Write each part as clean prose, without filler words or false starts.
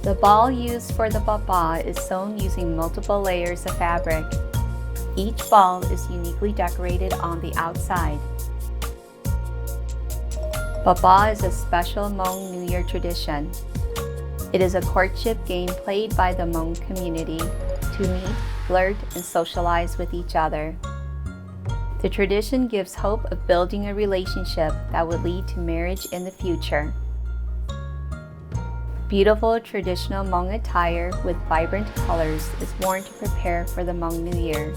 The ball used for the papa is sewn using multiple layers of fabric. Each ball is uniquely decorated on the outside. Papa is a special Hmong New Year tradition. It is a courtship game played by the Hmong community to meet, flirt, and socialize with each other. The tradition gives hope of building a relationship that would lead to marriage in the future. Beautiful traditional Hmong attire with vibrant colors is worn to prepare for the Hmong New Year.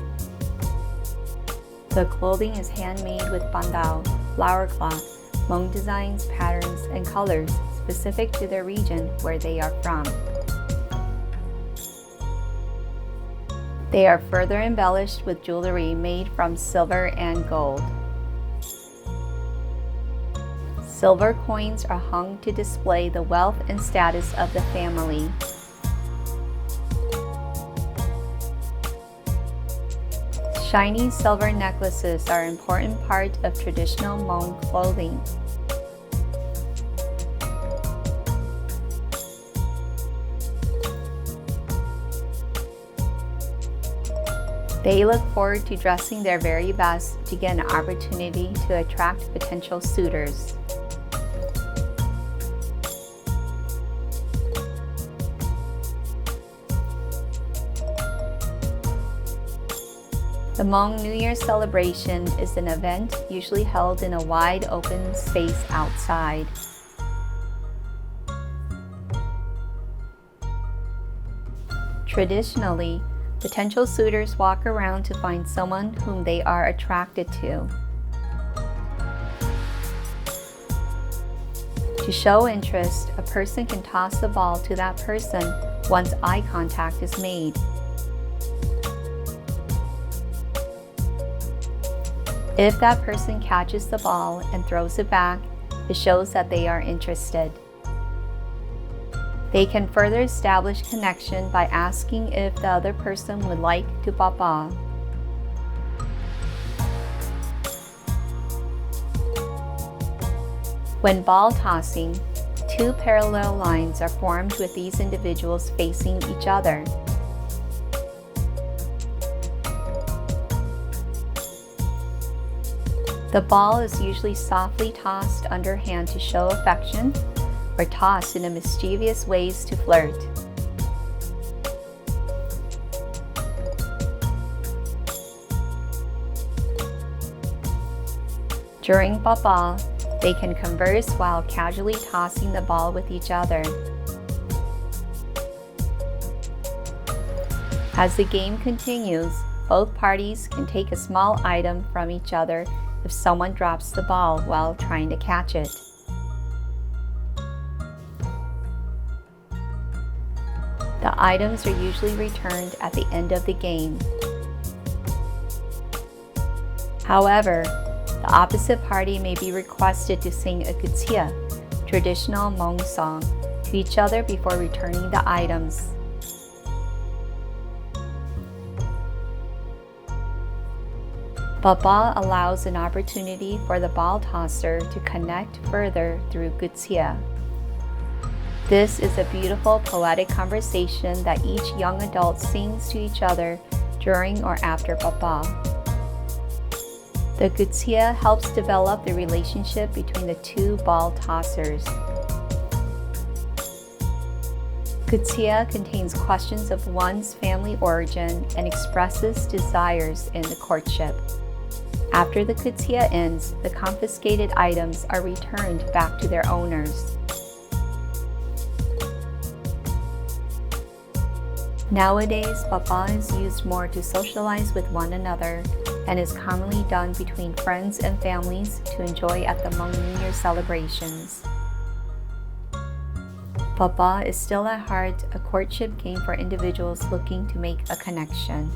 The clothing is handmade with bandao, flower cloth, Hmong designs, patterns, and colors specific to their region where they are from. They are further embellished with jewelry made from silver and gold. Silver coins are hung to display the wealth and status of the family. Shiny silver necklaces are an important part of traditional Hmong clothing. They look forward to dressing their very best to get an opportunity to attract potential suitors. The Hmong New Year celebration is an event usually held in a wide open space outside. Traditionally, potential suitors walk around to find someone whom they are attracted to. To show interest, a person can toss the ball to that person once eye contact is made. If that person catches the ball and throws it back, it shows that they are interested. They can further establish connection by asking if the other person would like to papa. When ball tossing, two parallel lines are formed with these individuals facing each other. The ball is usually softly tossed underhand to show affection or tossed in a mischievous ways to flirt. During papa, they can converse while casually tossing the ball with each other. As the game continues, both parties can take a small item from each other if someone drops the ball while trying to catch it. The items are usually returned at the end of the game. However, the opposite party may be requested to sing a gutsia, traditional Hmong song, to each other before returning the items. Papa allows an opportunity for the ball tosser to connect further through gutsia. This is a beautiful poetic conversation that each young adult sings to each other during or after papa. The gutsia helps develop the relationship between the two ball tossers. Gutsia contains questions of one's family origin and expresses desires in the courtship. After the gutsia ends, the confiscated items are returned back to their owners. Nowadays, papa is used more to socialize with one another and is commonly done between friends and families to enjoy at the Hmong New Year celebrations. Papa is still at heart a courtship game for individuals looking to make a connection.